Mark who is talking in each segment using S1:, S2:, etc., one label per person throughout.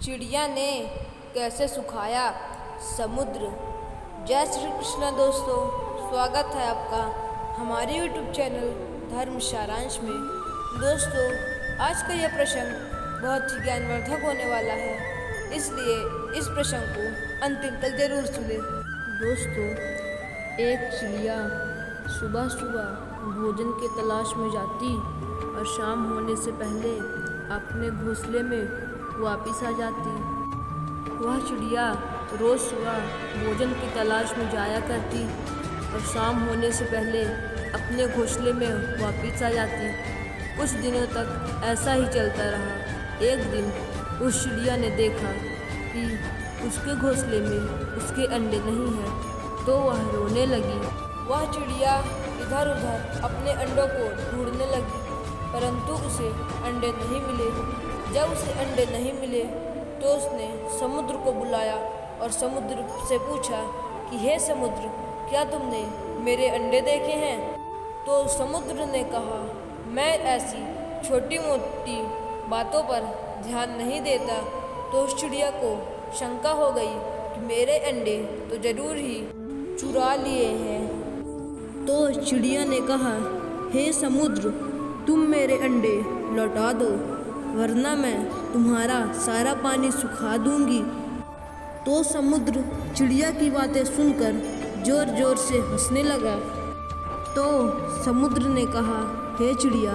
S1: चिड़िया ने कैसे सुखाया समुद्र। जय श्री कृष्ण दोस्तों, स्वागत है आपका हमारे YouTube चैनल धर्म सारांश में। दोस्तों, आज का यह प्रसंग बहुत ही ज्ञानवर्धक होने वाला है, इसलिए इस प्रसंग को अंतिम तक जरूर सुने। दोस्तों, एक चिड़िया सुबह सुबह भोजन की तलाश में जाती और शाम होने से पहले अपने घोंसले में वापस आ जाती। वह चिड़िया रोज़ सुबह भोजन की तलाश में जाया करती और शाम होने से पहले अपने घोंसले में वापस आ जाती। कुछ दिनों तक ऐसा ही चलता रहा। एक दिन उस चिड़िया ने देखा कि उसके घोंसले में उसके अंडे नहीं हैं, तो वह रोने लगी। वह चिड़िया इधर उधर अपने अंडों को ढूंढने लगी, परंतु उसे अंडे नहीं मिले। जब उसे अंडे नहीं मिले तो उसने समुद्र को बुलाया और समुद्र से पूछा कि हे समुद्र, क्या तुमने मेरे अंडे देखे हैं? तो समुद्र ने कहा, मैं ऐसी छोटी मोटी बातों पर ध्यान नहीं देता। तो उस चिड़िया को शंका हो गई कि मेरे अंडे तो जरूर ही चुरा लिए हैं। तो चिड़िया ने कहा, हे समुद्र, तुम मेरे अंडे लौटा दो, वरना मैं तुम्हारा सारा पानी सुखा दूंगी। तो समुद्र चिड़िया की बातें सुनकर जोर जोर से हंसने लगा। तो समुद्र ने कहा, हे चिड़िया,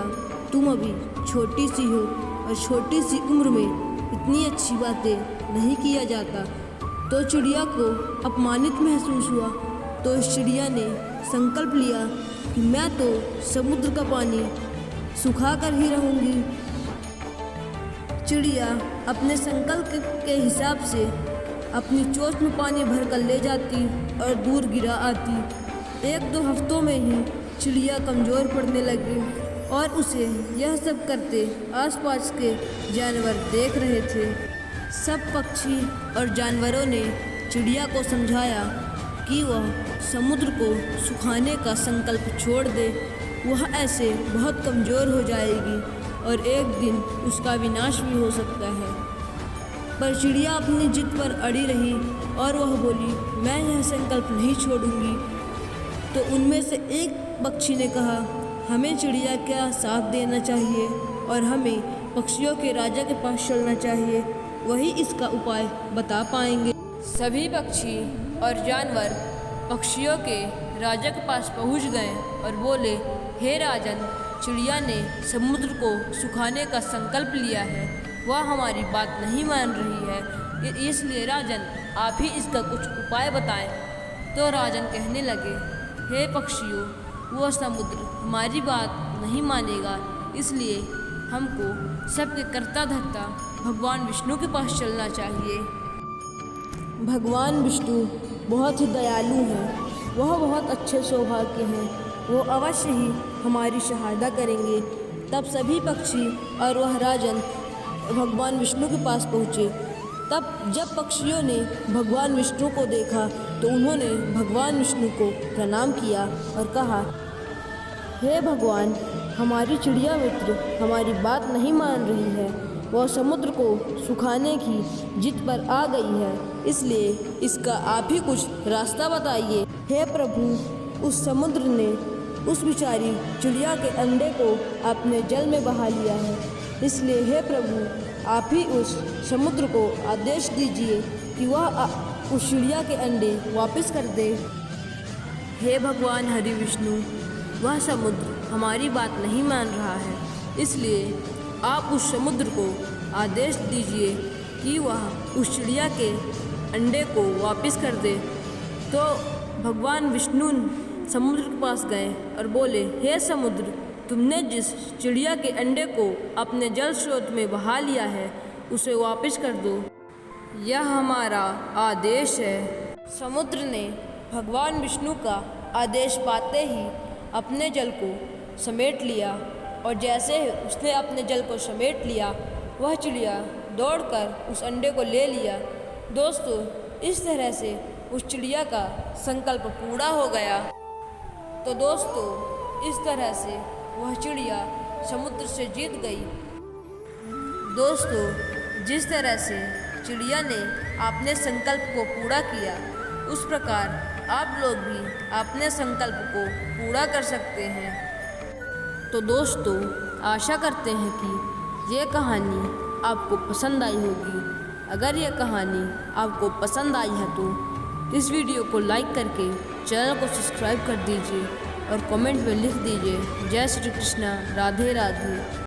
S1: तुम अभी छोटी सी हो और छोटी सी उम्र में इतनी अच्छी बातें नहीं किया जाता। तो चिड़िया को अपमानित महसूस हुआ। तो इस चिड़िया ने संकल्प लिया कि मैं तो समुद्र का पानी सुखा कर ही रहूँगी। चिड़िया अपने संकल्प के हिसाब से अपनी चोंच में पानी भर कर ले जाती और दूर गिरा आती। एक दो हफ्तों में ही चिड़िया कमज़ोर पड़ने लगी और उसे यह सब करते आसपास के जानवर देख रहे थे। सब पक्षी और जानवरों ने चिड़िया को समझाया कि वह समुद्र को सुखाने का संकल्प छोड़ दे। वह ऐसे बहुत कमज़ोर हो जाएगी और एक दिन उसका विनाश भी हो सकता है। पर चिड़िया अपनी जिद पर अड़ी रही और वह बोली, मैं यह संकल्प नहीं छोड़ूंगी। तो उनमें से एक पक्षी ने कहा, हमें चिड़िया का साथ देना चाहिए और हमें पक्षियों के राजा के पास चलना चाहिए, वही इसका उपाय बता पाएंगे। सभी पक्षी और जानवर पक्षियों के राजा के पास पहुंच गए और बोले, हे राजन, चिड़िया ने समुद्र को सुखाने का संकल्प लिया है, वह हमारी बात नहीं मान रही है, इसलिए राजन आप ही इसका कुछ उपाय बताएं। तो राजन कहने लगे, हे पक्षियों, वह समुद्र हमारी बात नहीं मानेगा, इसलिए हमको सबके कर्ता धर्ता भगवान विष्णु के पास चलना चाहिए। भगवान विष्णु बहुत ही दयालु हैं, वह बहुत अच्छे स्वभाव के हैं, वो अवश्य ही हमारी सहायता करेंगे। तब सभी पक्षी और वह राजन भगवान विष्णु के पास पहुँचे। तब जब पक्षियों ने भगवान विष्णु को देखा तो उन्होंने भगवान विष्णु को प्रणाम किया और कहा, हे भगवान, हमारी चिड़िया मित्र हमारी बात नहीं मान रही है, वह समुद्र को सुखाने की जिद पर आ गई है, इसलिए इसका आप ही कुछ रास्ता बताइए। हे प्रभु, उस समुद्र ने उस बेचारी चिड़िया के अंडे को अपने जल में बहा लिया है, इसलिए हे प्रभु, आप ही उस समुद्र को आदेश दीजिए कि वह उस चिड़िया के अंडे वापस कर दे। हे भगवान हरि विष्णु, वह समुद्र हमारी बात नहीं मान रहा है, इसलिए आप उस समुद्र को आदेश दीजिए कि वह उस चिड़िया के अंडे को वापस कर दे। तो भगवान विष्णु समुद्र के पास गए और बोले, हे समुद्र, तुमने जिस चिड़िया के अंडे को अपने जल स्रोत में बहा लिया है, उसे वापस कर दो, यह हमारा आदेश है। समुद्र ने भगवान विष्णु का आदेश पाते ही अपने जल को समेट लिया और जैसे ही उसने अपने जल को समेट लिया, वह चिड़िया दौड़कर उस अंडे को ले लिया। दोस्तों, इस तरह से उस चिड़िया का संकल्प पूरा हो गया। तो दोस्तों, इस तरह से वह चिड़िया समुद्र से जीत गई। दोस्तों, जिस तरह से चिड़िया ने अपने संकल्प को पूरा किया, उस प्रकार आप लोग भी अपने संकल्प को पूरा कर सकते हैं। तो दोस्तों, आशा करते हैं कि ये कहानी आपको पसंद आई होगी। अगर यह कहानी आपको पसंद आई है तो इस वीडियो को लाइक करके चैनल को सब्सक्राइब कर दीजिए और कमेंट में लिख दीजिए जय श्री कृष्णा, राधे राधे।